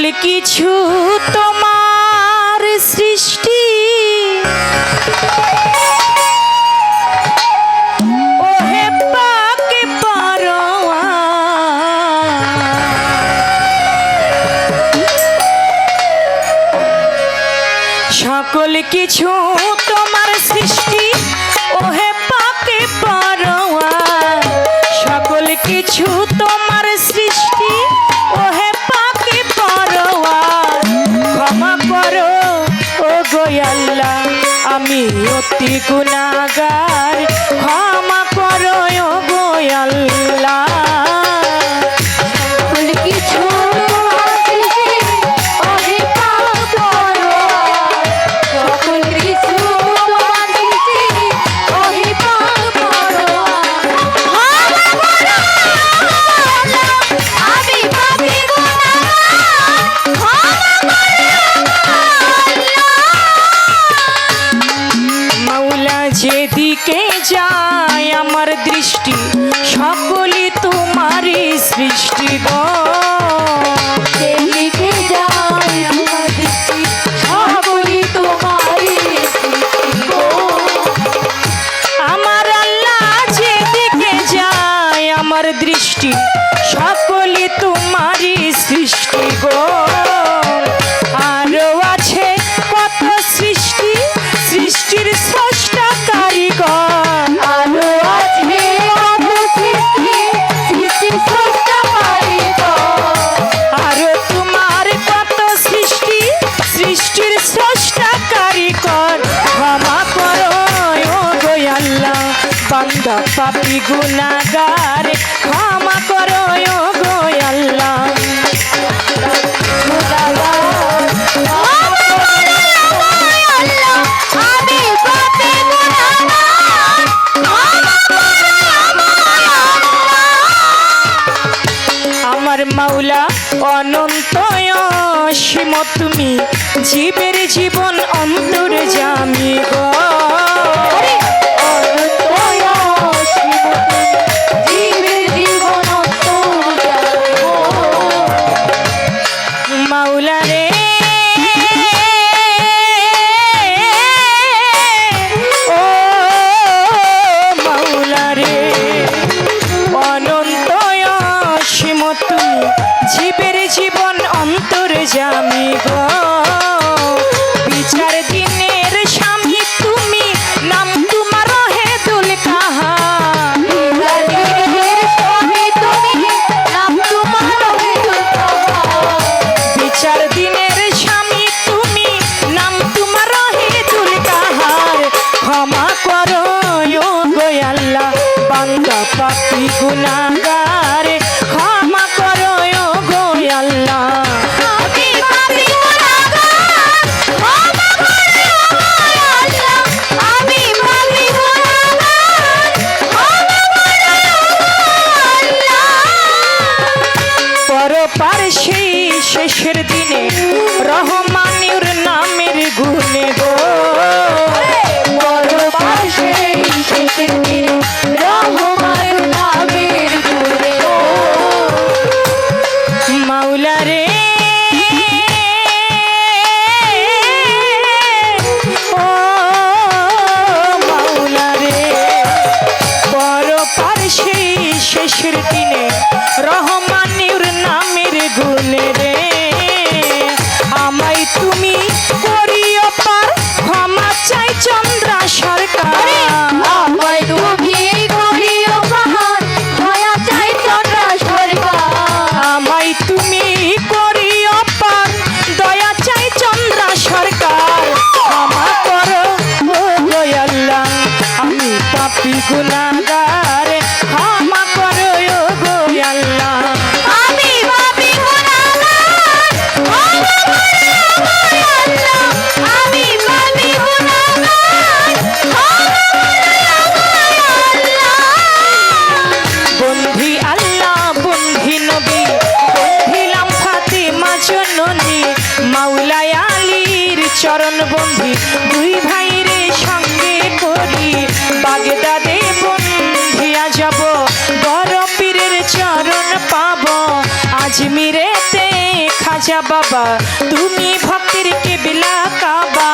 কিছু তোমার সৃষ্টি ওহে পাকে পরোয়া সকল কিছু তোমার সৃষ্টি ওহে পাকে পরোয়া সকল কিছু তোমার সৃষ্টি ওহে পাকে পরোয়া ক্ষমা করো ও গো আল্লাহ আমি অতি গুনাহগার ক্ষমা করো ও গো আল্লাহ যেদিকে যায় আমার দৃষ্টি সকলই তোমারই সৃষ্টি গো যেদিকে যায় আমার দৃষ্টি সকলই তোমারই সৃষ্টি গো আমার আল্লাহ যেদিকে যায় আমার দৃষ্টি সকলই তোমারই সৃষ্টি গো আরো আছে কত সৃষ্টি সৃষ্টির স্রষ্টা কারিগর আরো আছে কত সৃষ্টি সৃষ্টির স্রষ্টা কারিগর আরো তোমার কত সৃষ্টি সৃষ্টির স্রষ্টা কারিগর ক্ষমা করো ও গো আল্লাহ বান্দা পাপী গুনাহগার ক্ষমা করো ও গো আল্লাহ মাওলা অনন্ত অসীম তুমি জীবের জীবন অন্তর্যামী গো মাওলা রে ও মাওলা রে অনন্ত অসীম তুমি জীবের জীবন অন্তর্যামী গো বিচার দিনের স্বামী তুমি নাম তোমার হেদুল কাহা বিচার দিনের স্বামী তুমি নাম তোমার হেদুল কাহার ক্ষমা করো ও গো আল্লাহ বান্দা পাপী গুনাহগার ক্ষমা করো ও গো আল্লাহ পরপার সেই শেষের দিনে রহমানুর নামের গুণে গো পরপার সেই শেষের দিনে রহমানুর নামের গুণে গো মাওলা রে ও মাওলা রে পরপার সেই শেষের দিনে রহমানুর নামের গুণে রে আমায় তুমি করিও পার ক্ষমা চাই চন্দ্রা সরকার আমায় তুমি করিও পার দয়া চাই চন্দ্রা সরকার আমায় তুমি করিও পার দয়া চাই চন্দ্রা সরকার ক্ষমা করো ও গো আল্লাহ আমি পাপী গুনাহগার ক্ষমা করো ও গো আল্লাহ আমি পাপী গুনাহগার ক্ষমা করো ও গো আল্লাহ আমি পাপী গুনাহগার ক্ষমা করো ও গো আল্লাহ বন্ধি আল্লাহ বন্ধি নবী বন্ধিলাম ফাতিমা জননী মাওলা আলীর চরণ বন্ধি দুই ভাইরে সঙ্গে করি বাগদাদে খাজা বাবা তুমি ভক্তির কিবলা কাবা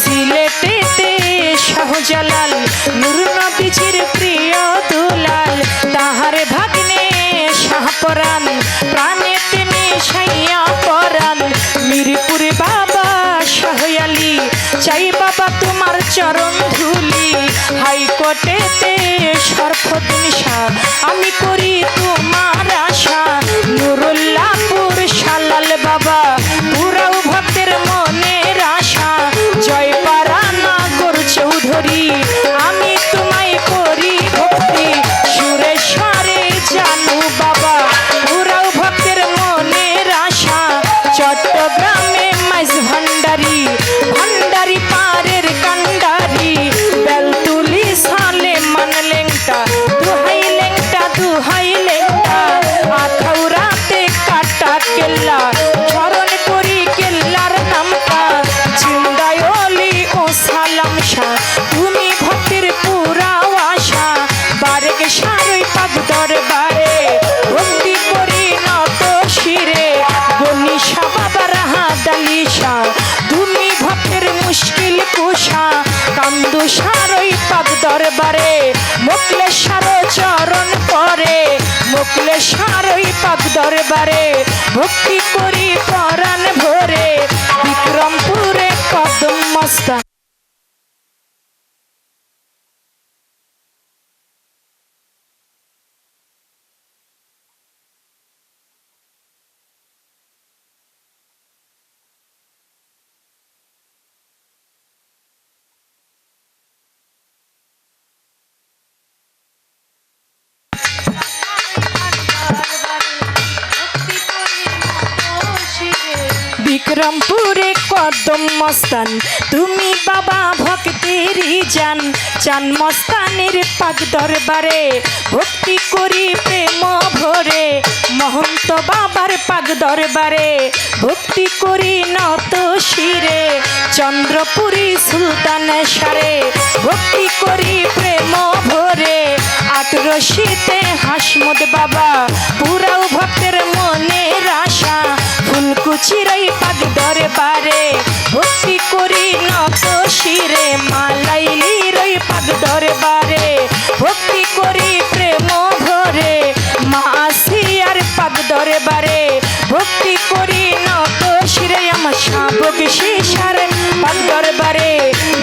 সিলেটেতে শাহজালাল নূর নবীজির প্রিয় দুলাল তাহার ভাগ্নে শাহপরাণ প্রাণেতে মিশাইয়া পরাণ মিরপুর বাবা শাহ আলী চাই বাবা তোমার চরণ ধুলি হাইকোর্টেতে সরফুদ্দিন শাহ আমি করি তোমার আশা নুরুল্লাহপুর শালাল বাবা পুরাও ভক্তের মনের আশা জয়পাড়া নাগর চৌধুরী আমি তোমায় করি ভক্তি সুরেশ্বরে জানু বাবা পুরাও ভক্তের মনের আশা চট্টগ্রামে মাইজ ভান্ডারি ভান্ডারি পারের কান্ডারি বেলতুলি সালে মান লেংটা দুহাই লেংটা আখাউরাতে কাটা কেল্লা স্মরণ করি কেল্লার নামটা জিন্দায়লি ও সালাম শাহ তুমি ভক্তির পুরা আশা বারেক সারই পাক দরবারে ভক্তি করি নত শিরে গনিশা বাবা রাহাত আলী শাহ তুমি ভক্তের মুশকিল কুশা কান্দু সারই পাক দরবারে মোকলেশ্বর চরণ পরে মোকলেশ্বরই পাক দরবারে ভক্তি করি পরাণ ভরে বিক্রমপুরে কদম মস্তান বিক্রমপুরে কদম মস্তান তুমি বাবা ভক্তেরই জান চান মস্তানের পাক দরবারে ভক্তি করি প্রেম ভরে মহন্ত বাবার পাক দরবারে ভক্তি করি নত শিরে চন্দ্রপুরী সুলতানেশ্বরে ভক্তি করি প্রেম ভরে আটরশিতে হাসমুদ বাবা পুরাও ভক্তের মনের আশা ফুলকুচিরই পাক দরবারে ভক্তি করি নত শিরে মালাইলিরই পাক দরবারে ভক্তি করি প্রেম ভরে মা আসিয়ার পাক দরবারে ভক্তি করি নত শিরে আমার শাবক শিশার পাক দরবারে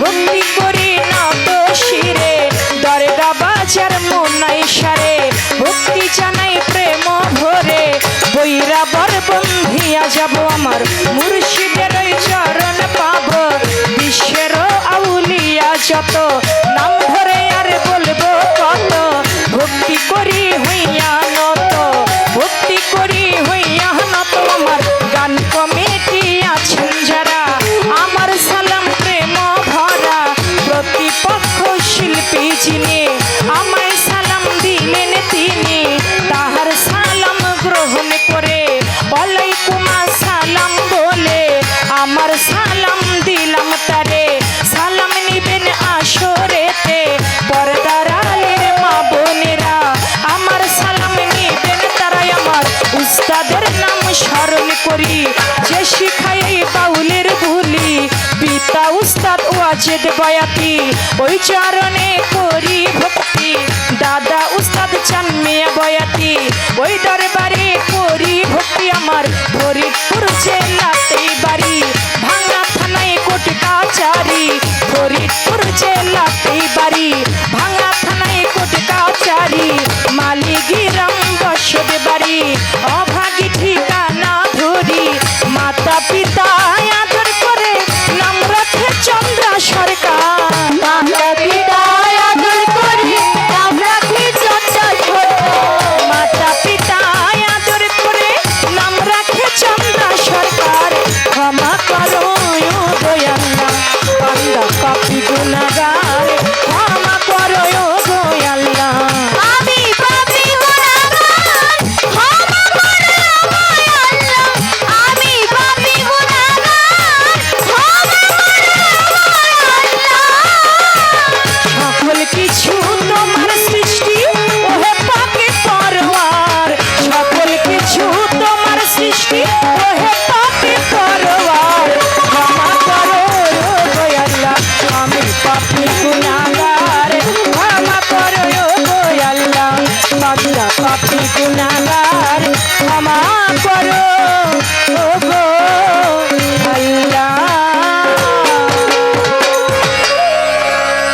ভক্তি করি নত শিরে দরগা বাজার মোনাইশারে ভক্তি জানাই প্রেম ভরে বৈরাবর বন্ধিয়া যাব আমার মুর্শিদের চরণ পাব বিশ্বের আউলিয়া যত নাম ধরে আর বলবো কত ভক্তি করি হইয়া নত ভক্তি করি হইয়া নত আমার গান কমিটি আছেন যারা আমার সালাম প্রেম ভরা প্রতিপক্ষ শিল্পী যিনি আমায় সালাম দিলেন তিনি তাহার সালাম গ্রহণ করে ওয়ালাইকুম আসসালাম বলে আমার সালাম দিলাম তারে সালাম নিবেন আসরেতে পর্দার আলের মা বোনেরা আমার সালাম নিবেন তারাই আমার উস্তাদের নাম স্মরণ করি যে শিখাই বাউলের ভুলি পিতা উস্তাদ ওয়াজেদ বয়াতি ওই চরণে করি ভক্তি দাদা উস্তাদ চান মিয়া বয়াতি ওই দরবারে করি ভক্তি আমার ফরিদপুর জেলাতে বাড়ি ভাঙা থানায় কোটি কাচারি ফরিদপুর জেলাতে বাড়ি ভাঙা থানায় কোটি কাচারি মালিগিরাম বসত বাড়ি অভাগী ঠিকানা ধরি মাতা পিতা আদর করে নাম রাখে চন্দ্রা সরকার মাতা পিতা ও গো